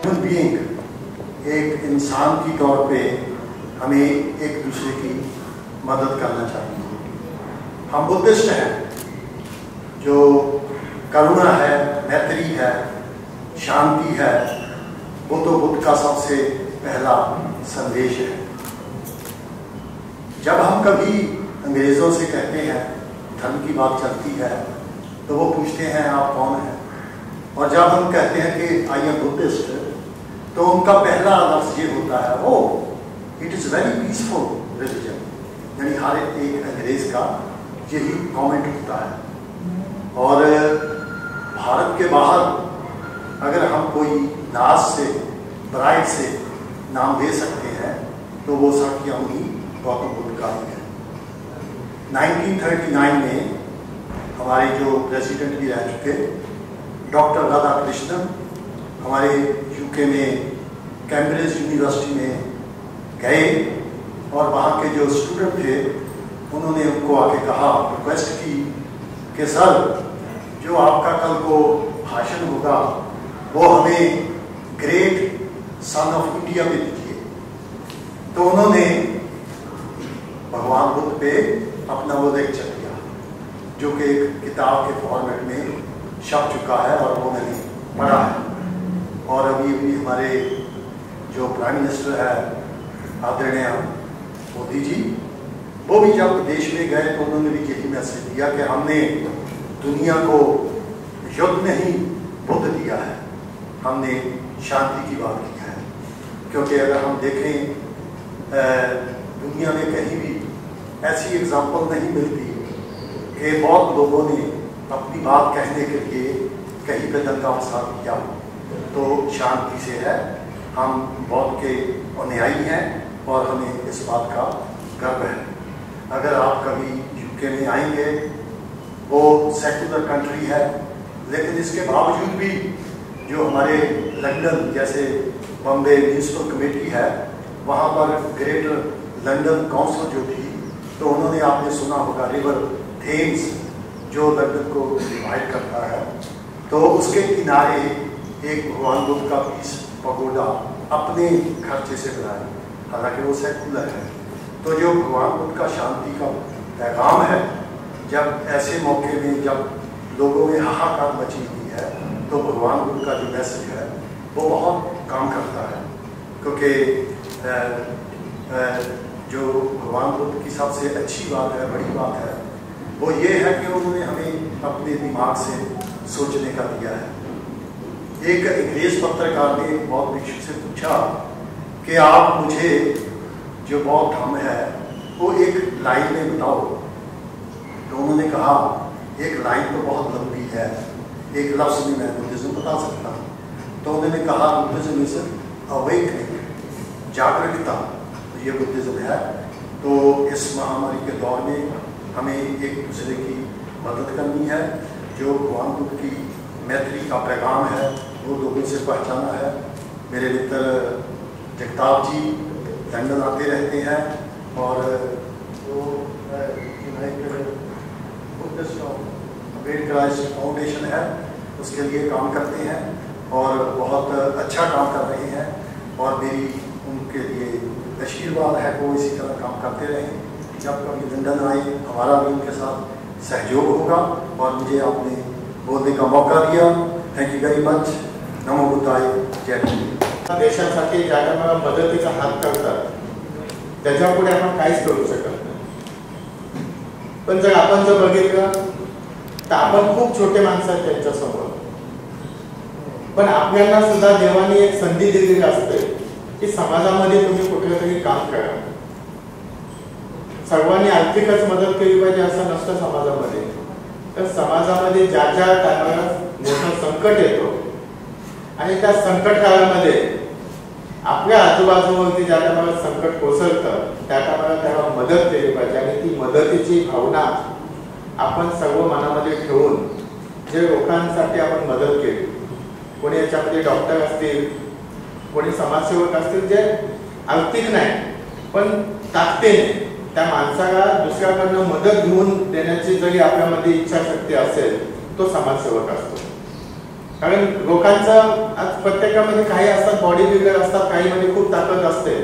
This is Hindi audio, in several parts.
बीइंग एक इंसान की तौर पे हमें एक दूसरे की मदद करना चाहिए। हम बुद्धिस्ट हैं, जो करुणा है, मैत्री है, शांति है, वो तो बुद्ध का सबसे पहला संदेश है। जब हम कभी अंग्रेज़ों से कहते हैं, धर्म की बात चलती है, तो वो पूछते हैं आप कौन हैं, और जब हम कहते हैं कि आई एम बुद्धिस्ट, तो उनका पहला लफ्ज़ ये होता है, oh it is very peaceful religion. यानी हर एक अंग्रेज़ का यही कमेंट होता है। और भारत के बाहर अगर हम कोई नाज से, ब्राइड से नाम दे सकते हैं, तो वो शाक्यमुनि गौतम बुद्ध का ही है। 1939 में हमारे जो प्रेसिडेंट भी रह चुके डॉक्टर राधाकृष्णन हमारे यूके में कैम्ब्रिज यूनिवर्सिटी में गए, और वहाँ के जो स्टूडेंट थे उन्होंने उनको आके कहा, रिक्वेस्ट की कि सर जो आपका कल को भाषण होगा वो हमें ग्रेट सन ऑफ इंडिया में दीजिए। तो उन्होंने भगवान बुद्ध पे अपना वो लेक्चर दिया, जो कि एक किताब के फॉर्मेट में छप चुका है और वो मैंने पढ़ा है। और अभी हमारे जो प्राइम मिनिस्टर है आदरणीय मोदी जी, वो भी जब देश में गए तो उन्होंने भी यही मैसेज दिया कि हमने दुनिया को युद्ध नहीं बुद्ध दिया है, हमने शांति की बात की है। क्योंकि अगर हम देखें दुनिया में कहीं भी ऐसी एग्जाम्पल नहीं मिलती कि बहुत लोगों ने अपनी बात कहने के लिए कहीं पे दंगा फसाद किया, तो शांति से है। हम बौद्ध के अनुयायी हैं और हमें इस बात का गर्व है। अगर आप कभी यूके में आएंगे, वो सेक्युलर कंट्री है, लेकिन इसके बावजूद भी जो हमारे लंदन जैसे बॉम्बे म्यूनिसिपल कमेटी है, वहाँ पर ग्रेटर लंदन काउंसिल जो थी, तो उन्होंने आपने सुना होगा रिवर थेम्स जो लंदन को डिवाइड करता है, तो उसके किनारे एक भगवान बुद्ध का पीस पगोडा अपने खर्चे से बनाया, हालांकि वो सेकुलर है। तो जो भगवान बुद्ध का शांति का पैगाम है, जब ऐसे मौके में जब लोगों में हाहाकार मची हुई है, तो भगवान बुद्ध का जो मैसेज है वो बहुत काम करता है। क्योंकि जो भगवान बुद्ध की सबसे अच्छी बात है, बड़ी बात है, वो ये है कि उन्होंने हमें अपने दिमाग से सोचने का दिया है। एक अंग्रेज पत्रकार ने बौद्ध भिक्षु से पूछा कि आप मुझे जो बौद्ध धर्म है वो एक लाइन में बताओ। तो उन्होंने कहा एक लाइन तो बहुत लंबी है, एक लफ्ज़ में मैं बुद्धिज्म बता सकता हूँ। तो उन्होंने कहा बुद्धिज्म इज अवेकनिंग, जागरूकता, तो ये बुद्धिज्म है। तो इस महामारी के दौर में हमें एक दूसरे की मदद करनी है। जो भगवान बुद्ध की मैत्री का पैगाम है वो लोगों से पहचाना है। मेरे मित्र जगताप जी लंदन आते रहते हैं, और जो बुद्धिस्ट अम्बेडकर फाउंडेशन है उसके लिए काम करते हैं और बहुत अच्छा काम कर रहे हैं। और मेरी उनके लिए आशीर्वाद है वो इसी तरह काम करते रहें। जब कभी लंदन आए हमारा भी उनके साथ सहयोग होगा, और मुझे आपने बोलने का मौका दिया। Thank you very much. नमो बुद्धाय, जय हिंद। देशासाठी ज्या टायमाला मदतीचा हात करतात त्याच्यापुढे आपण काहीच करू शकत नाही। पण जर आपण जर बघितलं तर आपण खूप छोटे माणसं आहेत त्यांच्यासमोर, पण आपल्याला सुद्धा देवाने एक संधी दिलेली असते की समाजामध्ये तुम्ही कुठलं तरी काम करा। सर्वांनी आर्थिकच मदत केली पाहिजे असं नसतं समाजामध्ये। तर समाजामध्ये ज्या ज्या टायमाला मोठं संकट येतो आणि त्या संकट काळामध्ये आपल्या आजूबाजूवरती ज्या टायमाला संकट कोसळतं त्या टायमाला त्याला मदत केली पाहिजे। आणि ती मदतीची भावना आपण सर्व मनामध्ये ठेवून जे लोकांसाठी आपण मदत केली, कोणी याच्यामध्ये डॉक्टर असतील, कोणी समाजसेवक असतील, जे आर्थिक नाही पण ताकदीने त्या माणसाला दुसऱ्याकडनं मदत घेऊन देण्याची जरी आपल्यामध्ये इच्छाशक्ती असेल तो समाजसेवक असतो। कारण लोकांचं आज प्रत्येकामध्ये काही असतात बॉडी बिल्डर असतात, काही मध्ये खूप ताकद असते,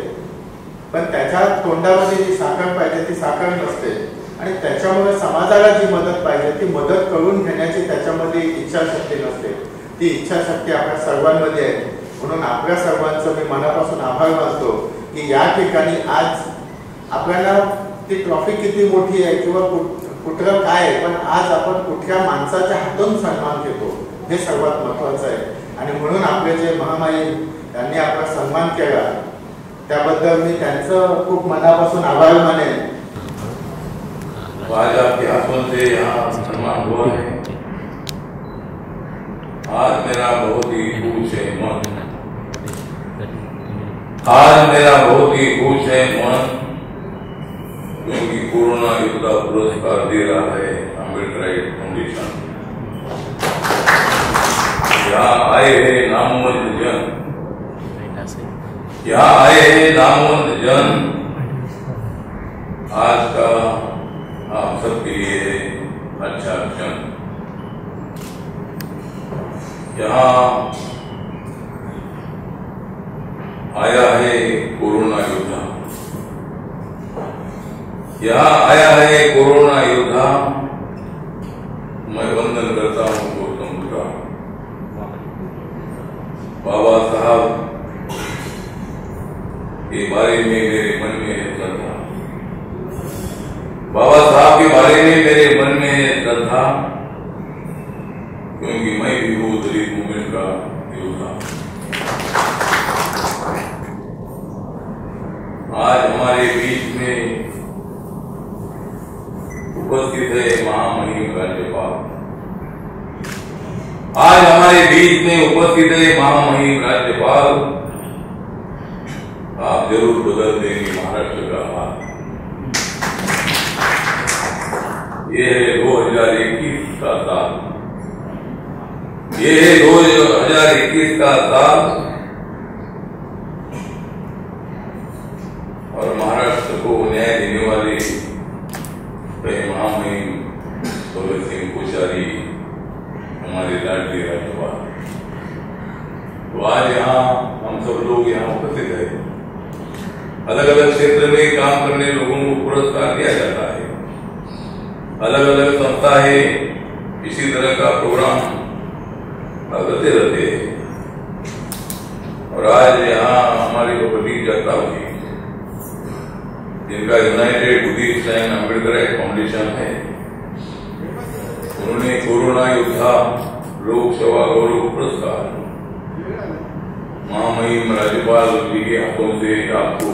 पण त्याच्या तोंडामध्ये जी साखर पाहिजे ती साखर नसते आणि त्याच्यामुळे समाजाला जी मदत पाहिजे ती मदत करून घेण्याची त्याच्यामध्ये इच्छाशक्ती नसते. ती इच्छाशक्ती आपल्या सर्वांमध्ये आहे. म्हणून आपल्या सर्वांचं मी मनापासून आभार मानतो की या ठिकाणी आज आपल्याला ती ट्रॉफी किती मोठी आहे किंवा कुठलं काय आहे, पण आज आपण कुठल्या माणसाच्या हातून सन्मान घेतो हे सर्वात महत्वाचं आहे. आणि म्हणून आपले जे महामाई यांनी आपला सन्मान केला त्याबद्दल मी त्यांचं खूप मनापासून आभार मानेन. आज आपके हाथों से यहाँ सन्मान हुआ है. आज मेरा बहुत ही खुश है मन, आज मेरा बहुत ही खुश है मन, क्योंकि कोरोना योद्धा पुरस्कार दे रहा है अम्बेडकर फाउंडेशन. यहाँ आए हैं नामवंत जन, यहाँ आए हैं नामवंत जन. आज का आप सबके लिए अच्छा क्षण. यहाँ आया है कोरोना योद्धा, यहाँ आया है कोरोना योद्धा. मैं वंदन करता हूँ गौतम बुद्ध का. बाबा साहब के बारे में मेरे मन में है श्रद्धा. बाबा साहब के बारे में मेरे मन में है श्रद्धा, क्योंकि मैं भी हूँ दलित मूवमेंट का योद्धा. आज हमारे बीच में उपस्थित है महामहिम राज्यपाल. आज हमारे बीच में उपस्थित है महामहिम राज्यपाल. आप जरूर बदल देंगे महाराष्ट्र का हाल. ये है 2021 का साल, ये है 2021 का साल, और महाराष्ट्र को न्याय देने वाले महामहिम भगत सिंह कोश्यारी हमारे लाडले राज्यपाल. तो आज यहाँ हम सब लोग यहाँ उपस्थित है. अलग अलग क्षेत्र में काम करने लोगों को पुरस्कार दिया जाता है. अलग अलग संस्थाएं इसी तरह का प्रोग्राम करते रहते हैं. और आज यहाँ हमारे जो प्रदीप जगताप जी, जिनका United Buddhist and Ambedkar foundation है, उन्होंने कोरोना योद्धा लोक सेवा गौरव पुरस्कार महामहिम राज्यपाल जी के हाथों से आपको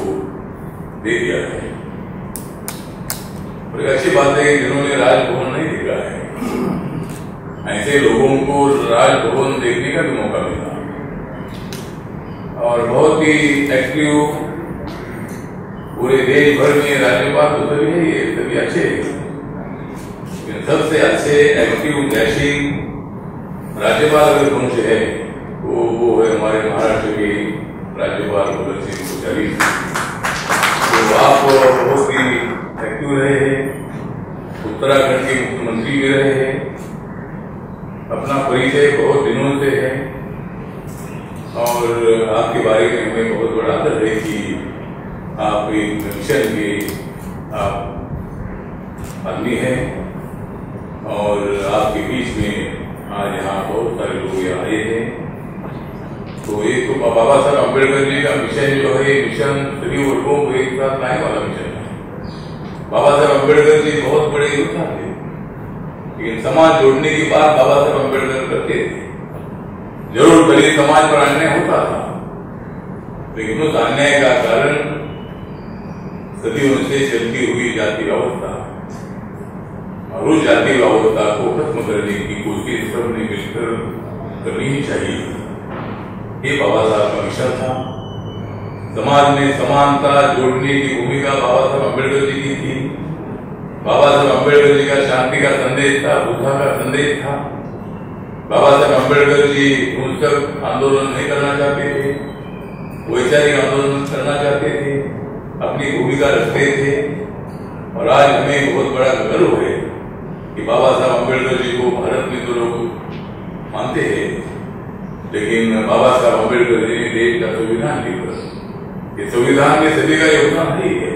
दे दिया है. और एक अच्छी बात है कि जिन्होंने राजभवन नहीं देखा है, ऐसे लोगों को राजभवन देखने का भी मौका मिला. और बहुत ही एक्टिव पूरे देश भर में राज्यपाल तो सभी है, ये सभी अच्छे हैं. सबसे अच्छे एक्टिव डैशिंग राज्यपाल अगर कौन से है वो है हमारे महाराष्ट्र के राज्यपाल भगत सिंह कोश्यारी. तो आप बहुत ही एक्टिव रहे हैं, उत्तराखंड के मुख्यमंत्री भी रहे हैं, अपना परिचय बहुत दिनों से है, और आपके बारे में हमें बहुत बड़ा आदर है कि आप एक मिशन के आप आदमी हैं. और आपके बीच में आज यहाँ बहुत सारे लोग यहाँ आए हैं. तो एक तो बाबा साहब अम्बेडकर जी का मिशन जो है, मिशन सभी वर्गों को एक साथ लाने वाला मिशन है. बाबा साहब अम्बेडकर जी बहुत बड़े योद्धा थे, लेकिन समाज जोड़ने की बात बाबा साहब अम्बेडकर करते थे. जरूर दलित समाज पर अन्याय होता था, लेकिन उस अन्याय का कारण सदियों से चलती हुई जाति व्यवस्था, और उस जाति व्यवस्था को खत्म करने की कोशिश सबने मिलकर करनी ही चाहिए. ये बाबा साहब का मिशन था. समाज में समानता जोड़ने की भूमिका बाबा साहब अम्बेडकर जी की थी. बाबा साहब अम्बेडकर जी का शांति का संदेश था, बुद्धा का संदेश था. बाबा साहब अम्बेडकर जी हिंसक आंदोलन नहीं करना चाहते थे, वैचारिक आंदोलन करना चाहते थे, अपनी भूमिका रखते थे. और आज हमें बहुत बड़ा गर्व है कि बाबा साहब अम्बेडकर जी को भारत में तो लोग मानते हैं, लेकिन बाबा साहब अम्बेडकर जी ने देश का संविधान लिखा। ये संविधान में सभी का योगदान नहीं है,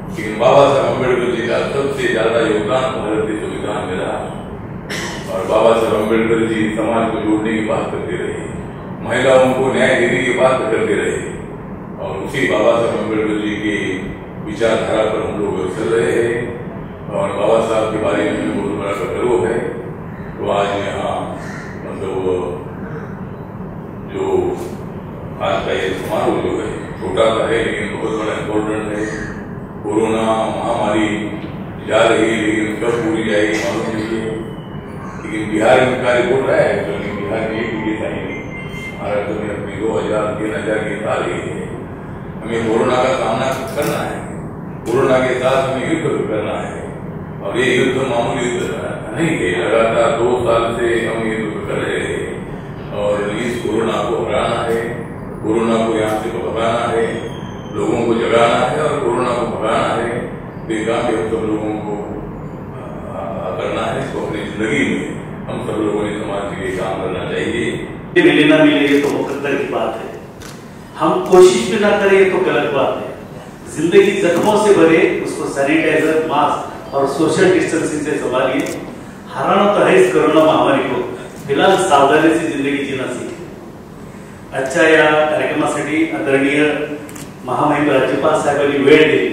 लेकिन बाबा साहब अम्बेडकर जी का सबसे ज्यादा योगदान भारतीय संविधान में रहा। और बाबा साहब अम्बेडकर जी समाज को जोड़ने की बात करते रहे, महिलाओं को न्याय देने की बात करते रहे, और उसी बाबा साहब अम्बेडकर जी की विचारधारा पर हम लोग चल रहे हैं। और बाबा साहब के बारे में बहुत बड़ा गर्व है। तो आज यहाँ मतलब जो आज का ये समारोह जो है छोटा सा है, लेकिन बहुत बड़ा इम्पोर्टेंट है। कोरोना महामारी जा रही है, लेकिन कब पूरी जाएगी मालूम नहीं है। लेकिन बिहार में कार्य हो रहा है, लेकिन बिहार में एक भी केस आई नहीं। महाराष्ट्र में अपनी 2000-3000 केस आ रही है। हमें कोरोना का सामना करना है, कोरोना के साथ हमें युद्ध करना है। और ये युद्ध मामूली युद्ध नहीं है, लगातार 2 साल से हम ये युद्ध कर रहे हैं। और इस कोरोना को हराना है, कोरोना को यहाँ से भगाना है, लोगों को जगाना है और कोरोना को भगाना है। बेकार भी हम सब लोगों को करना है। तो अपनी जिंदगी में हम सब लोगों ने समाज के लिए काम करना चाहिए। मिले ना मिले ये तो मुकद्दर की बात है, हम कोशिश भी ना करें ये तो गलत बात है। जिंदगी जख्मों से भरे, उसको सैनिटाइजर, मास्क और सोशल डिस्टेंसिंग से संभालिए। हराना तो है इस कोरोना महामारी को, फिलहाल सावधानी से जिंदगी जीना सीखे। अच्छा, या कार्यक्रमासाठी आदरणीय महामहिम राज्यपाल साहेबांनी वेळ दिली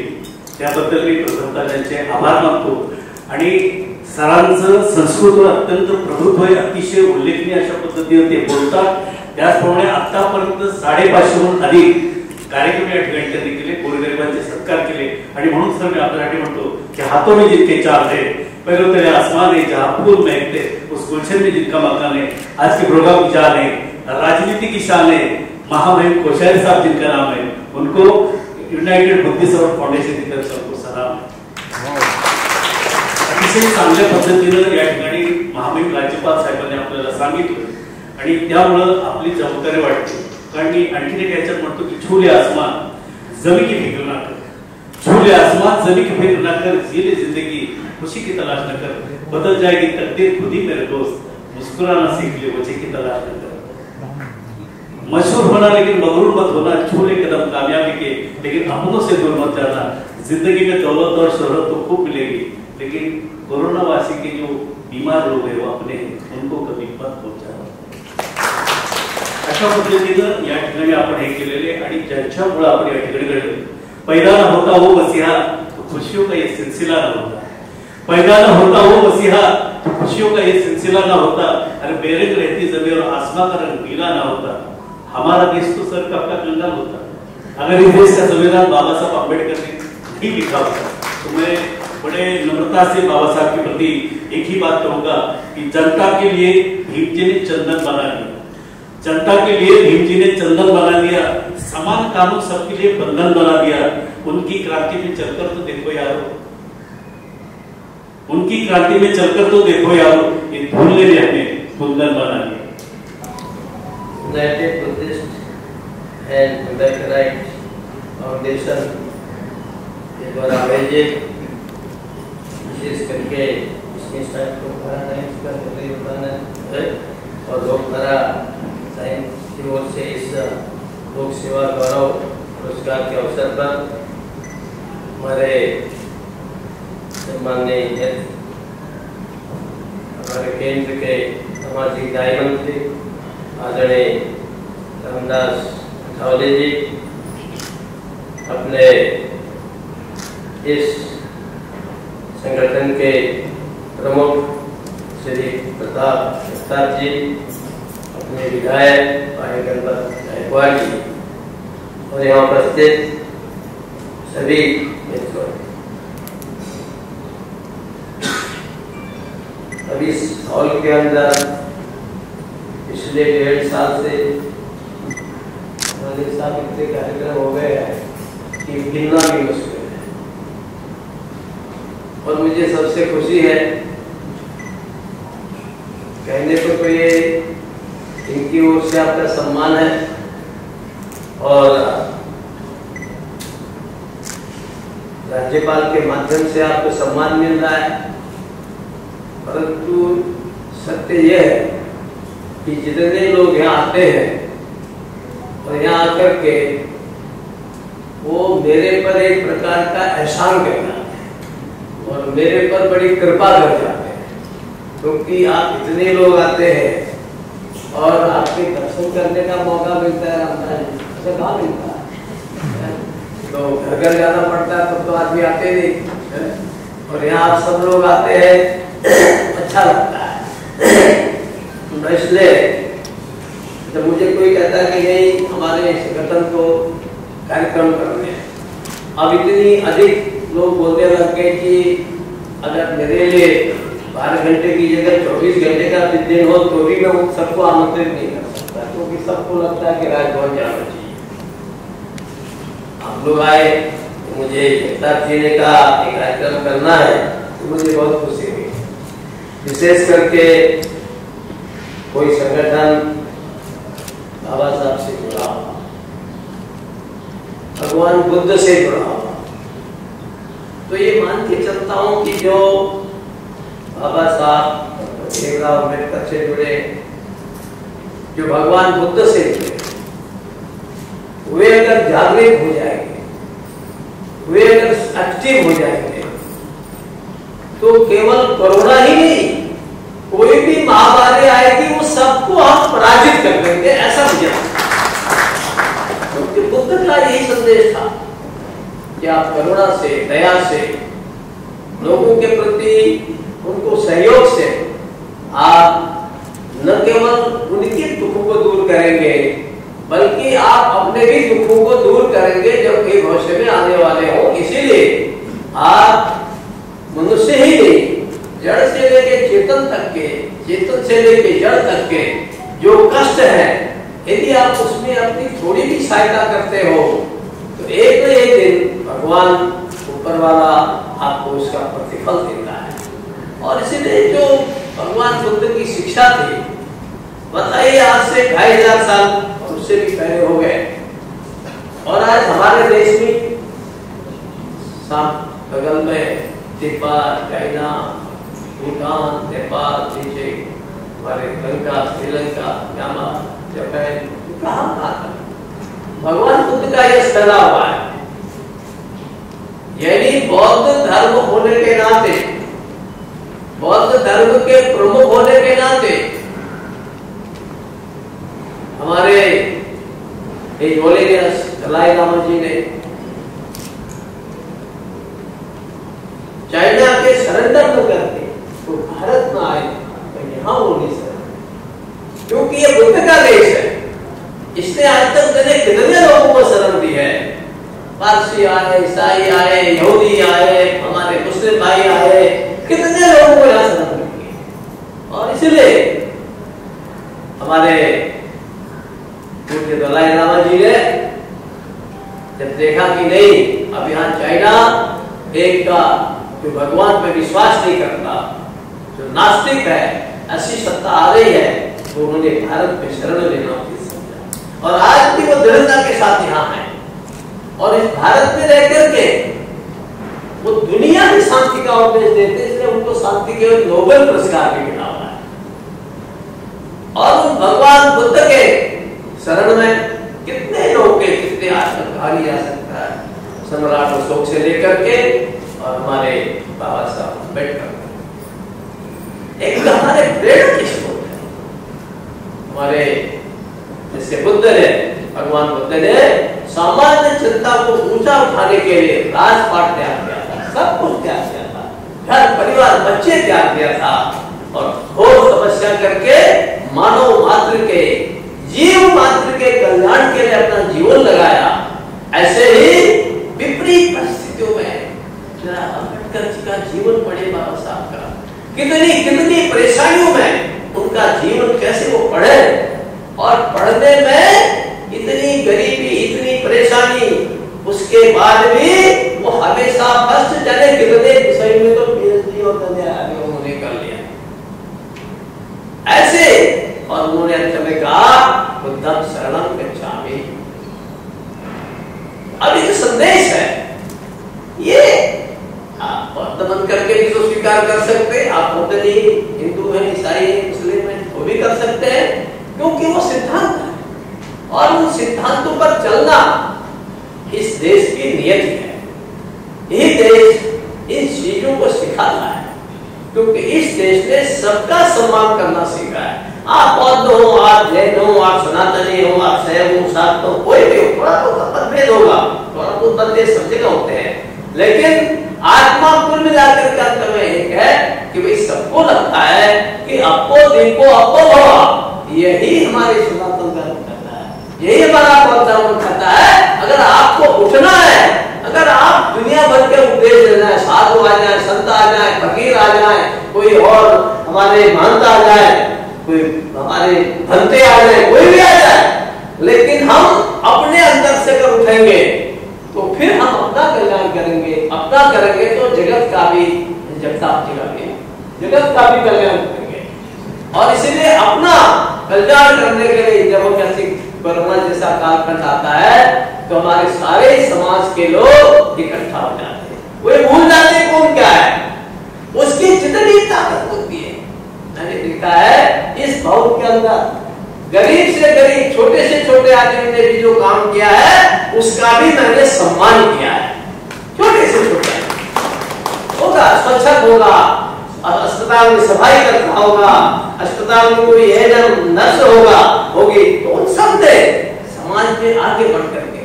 त्याबद्दल मी प्रथमतः त्यांचे आभार मानतो। आणि सरांचं संस्कृतवर अत्यंत प्रभुत्व आहे, अतिशय उल्लेखनीय अशा पद्धतीने ते बोलतात। त्याचप्रमाणे आतापर्यंत 550हून अधिक कार्यक्रम या ठिकाणी त्यांनी केले, गोरगरिबांचे सत्कार केले। आणि म्हणून सर मी आपल्यासाठी म्हणतो की हाथों में जिनके चार है, पहले तेरे आसमान है जहाँ फूल महकते, उस गुलशन में जिनका मकान है, आज के प्रोग्राम की जान है, राजनीति की शान है, महामहिम कोश्यारी साहब जिनका नाम है, उनको युनाइटेड बुद्धिस्ट फाउंडेशन की तरफ से उनको सलाम। अतिशय चांगल्या पद्धतीने या ठिकाणी महामहिम राज्यपाल साहेबांनी आपल्याला सांगितलं आणि त्यामुळे आपली जबाबदारी वाटते। कारण मी आणखी एक याच्यात म्हणतो की छूले आसमान जमी की फिक्र ना कर, छूले आसमान जमी की फिक्र ना कर, जीले जिंदगी खुशी की तलाश न कर, बदल जाएगी तकदीर खुद ही मेरे दोस्त, मुस्कुराना सीख ले वजह की तलाश न कर। मशहूर होना लेकिन मगरूर मत होना, छूले कदम कामयाबी के लेकिन अपनों से दूर मत जाना। जिंदगी में दौलत और शोहरत तो खूब मिलेगी, लेकिन कोरोना वासी के जो बीमार लोग हैं वो अपने हैं, उनको कभी मत पहुंचाना। अशा पद्धतीनं या ठिकाणी आपण हे केलेले आणि ज्यांच्यामुळे आपण या ठिकाणी घडले। पैदा न होता वो मसीहा तो खुशियों का ये सिलसिला न होता, पैदा न होता वो मसीहा तो खुशियों का ये सिलसिला न होता। अरे बेरंग रहती जमीन और आसमां का रंग नीला ना होता, हमारा देश तो सर कब का कंगाल होता। अगर इस देश का संविधान बाबा साहब अम्बेडकर ने नहीं लिखा होता तो मैं बड़े नम्रता से बाबा साहब के प्रति एक ही बात कहूंगा कि जनता के लिए भीम जी ने चंदन बना दिया, जनता के लिए भीम जी ने चंदन बना दिया, समान कानून सबके लिए बंधन बना दिया। उनकी क्रांति में चलकर तो देखो यारो, उनकी क्रांति में चलकर तो देखो यारो, ये भूलने में हमें बंधन बना दिया। United Buddhist and Ambedkarite foundation के द्वारा आयोजित विशेष करके इसके स्टार्ट को का योगदान है और लोकधारा साइंस की ओर से इस लोक सेवा गौरव पुरस्कार के अवसर पर हमारे माननीय हमारे केंद्र के सामाजिक न्याय मंत्री आदरणीय रामदास अठावले जी अपने इस संगठन के प्रमुख श्री प्रताप जगताप जी, अपने विधायक भाई गणपत गायकवाड़ जी और यहाँ उपस्थित सभी मित्रों, अभी इस हॉल के अंदर पिछले 1.5 साल से इतने कार्यक्रम हो गए हैं कि गिनना भी मुश्किल है। और मुझे सबसे खुशी है कहने को तो ये इनकी ओर से आपका सम्मान है और राज्यपाल के माध्यम से आपको सम्मान मिल रहा है, परंतु सत्य यह है कि जितने लोग यहाँ आते हैं और यहाँ आकर के वो मेरे पर एक प्रकार का एहसान कर जाते हैं और मेरे पर बड़ी कृपा कर जाते हैं, क्योंकि आप इतने लोग आते हैं और आपके दर्शन करने का मौका मिलता है। रामदास कहाँ मिलता है? तो घर घर जाना पड़ता है, तब तो आदमी आते नहीं, और यहाँ आप सब लोग आते हैं, अच्छा लगता है। तो इसलिए जब मुझे कोई कहता है कि नहीं हमारे संगठन को कार्यक्रम करने हैं, अब इतनी अधिक लोग बोलने लग गए कि अगर मेरे लिए 12 घंटे की जगह 24 घंटे का दिन हो तो भी मैं उन सबको आमंत्रित नहीं कर सकता, क्योंकि सबको लगता है कि राजभवन जाना चाहिए। आप लोग आए तो मुझे जगताप जी ने कहा एक कार्यक्रम करना है, तो मुझे बहुत खुशी हुई। विशेष करके कोई संगठन बाबा साहब से जुड़ा हुआ, भगवान बुद्ध से जुड़ा हुआ, तो ये मान के चलता हूं कि जो बाबा साहब भीमराव अम्बेडकर से जुड़े, जो भगवान बुद्ध से जुड़े, वे अगर जागृत हो जाएंगे, वे अगर एक्टिव हो जाएंगे, तो केवल कोरोना ही नहीं, कोई भी महामारी आएगी वो सबको हम पराजित कर देंगे, ऐसा मुझे लगता है। क्योंकि बुद्ध का यही संदेश था कि आप करुणा से, दया से, लोगों के प्रति उनको सहयोग से आप न केवल उनके दुखों को दूर करेंगे, बल्कि आप अपने भी दुखों को दूर करेंगे जब कोई भविष्य में आने वाले हो। इसीलिए आप मनुष्य ही नहीं, जड़ से लेके चेतन तक के, चेतन से लेके जड़ तक के जो कष्ट है, यदि आप उसमें अपनी थोड़ी भी सहायता करते हो तो एक न एक दिन भगवान ऊपर वाला आपको उसका प्रतिफल देता है। और इसीलिए जो भगवान बुद्ध की शिक्षा थी, बताइए आज से 2500 साल और उससे भी पहले हो गए, और आज हमारे देश में बगल में तिब्बत, चाइना, भूटान, नेपाल, नीचे हमारे लंका, श्रीलंका, म्यांमार, जापान, कहाँ भगवान बुद्ध का यह फैला हुआ है। यानी बौद्ध धर्म होने के नाते, बौद्ध धर्म के प्रमुख होने के नाते हमारे दलाई लामा जी ने चाइना के सरेंडर न करके तो भारत में आए, तो यहाँ वो नहीं सरेंडर, क्योंकि ये बुद्ध का देश है। इसने आज तक मैंने कितने लोगों को शरण दी है, पारसी आए, ईसाई आए, यहूदी आए, हमारे मुस्लिम भाई आए, कितने लोगों को यहाँ शरण दी। और इसलिए हमारे पूज्य दलाई लामा जी ने जब देखा कि नहीं, अब यहाँ चाइना एक का जो भगवान पे विश्वास नहीं करता, जो नास्तिक है, ऐसी सत्ता आ रही है, तो उन्होंने भारत में शरण लेना उचित समझा। और आज भी वो दृढ़ता के साथ यहाँ है, और इस भारत में रह करके वो दुनिया में शांति का उपदेश देते, इसलिए उनको शांति के नोबेल पुरस्कार भी मिला हुआ है। और उन भगवान बुद्ध के शरण में कितने लोग के कितने आज तक कहा जा सकता है, सम्राट अशोक से लेकर के और हमारे बाबा साहब अम्बेडकर, एक हमारे प्रेरक स्रोत है। हमारे जैसे बुद्ध ने, भगवान बुद्ध ने सामान्य चिंता को ऊंचा उठाने के लिए राजपाट त्याग किया था, सब कुछ त्याग किया था, घर परिवार बच्चे त्याग दिया था, और घोर तपस्या करके मानव मात्र के, जीव मात्र के कल्याण के लिए अपना जीवन लगाया। ऐसे ही विपरीत परिस्थितियों में अम्बेडकर जी का जीवन पढ़े, बाबा साहब का कितनी कितनी परेशानियों में उनका जीवन कैसे वो पढ़े, और पढ़ने में इतनी गरीबी, इतनी परेशानी, उसके बाद भी वो हमेशा फर्स्ट जाने कितने विषय में तो पीएचडी और आगे उन्होंने कर लिया ऐसे। और उन्होंने अंत में कहा बुद्धं शरणं गच्छामि। अब ये संदेश है, ये आप बौद्ध बन करके भी तो स्वीकार कर सकते हैं, आप बौद्ध नहीं, हिंदू हैं, ईसाई हैं, मुस्लिम हैं, वो भी कर सकते हैं। क्योंकि वो सिद्धांत है और उन सिद्धांतों पर चलना इस देश की नियति है। यही देश इन चीजों को सिखाता है, क्योंकि इस देश ने सबका सम्मान करना सीखा है। आप बौद्ध हो, आप जैन हो, आप सनातनी हो, आप शैव हो, शाक्त हो, कोई भी हो, थोड़ा तो मतभेद होगा, थोड़ा तो मतभेद सब जगह होते हैं, लेकिन आत्मा कुल मिलाकर के अंत में एक है कि भाई सबको लगता है कि अपो दीपो अपो भवा, यही हमारे सनातन धर्म कहता है, यही हमारा बौद्ध धर्म कहता है। अगर आपको उठना है, अगर आप दुनिया भर के उपदेश देना है, साधु आ जाए, संत आ जाए, फकीर आ जाए, कोई और हमारे महंत आ जाए, कोई हमारे भंते आ जाए, कोई भी आ जाए, लेकिन हम अपने अंदर से अगर उठेंगे तो फिर हम अपना कल्याण करेंगे। अपना करेंगे तो जगत का भी जगत का भी कल्याण करेंगे। और इसीलिए अपना कल्याण करने के लिए जब हम ऐसी कोरोना जैसा कालखंड आता है तो हमारे सारे समाज के लोग इकट्ठा हो जाते हैं। वो भूल जाते हैं कौन क्या है, उसकी जितनी ताकत होती है। मैंने लिखा है इस भाव के अंदर गरीब से गरीब, छोटे से छोटे आदमी ने भी जो काम किया है उसका भी मैंने सम्मान किया है। छोटे से छोटे होगा, स्वच्छता होगा, अस्पताल में सफाई करता होगा, अस्पताल में कोई नर्स होगी, तो उन सब ने समाज में आगे बढ़ करके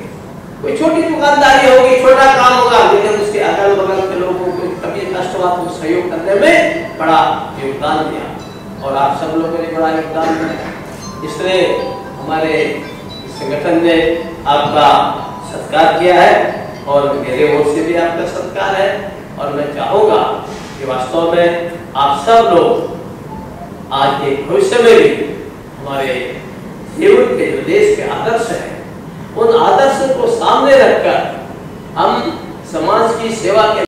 कोई छोटी दुकानदारी होगी, छोटा काम होगा, लेकिन उसके अगल बगल के लोगों को कभी कष्ट हुआ तो सहयोग करने में बड़ा योगदान दिया। और आप सब लोगों ने बड़ा योगदान दिया, इसलिए हमारे संगठन ने आपका सत्कार किया है और मेरे ओर से भी आपका सत्कार है। और मैं चाहूंगा कि वास्तव में आप सब लोग आज के भविष्य में भी हमारे जीवन के जो देश के आदर्श हैं उन आदर्श को सामने रखकर हम समाज की सेवा के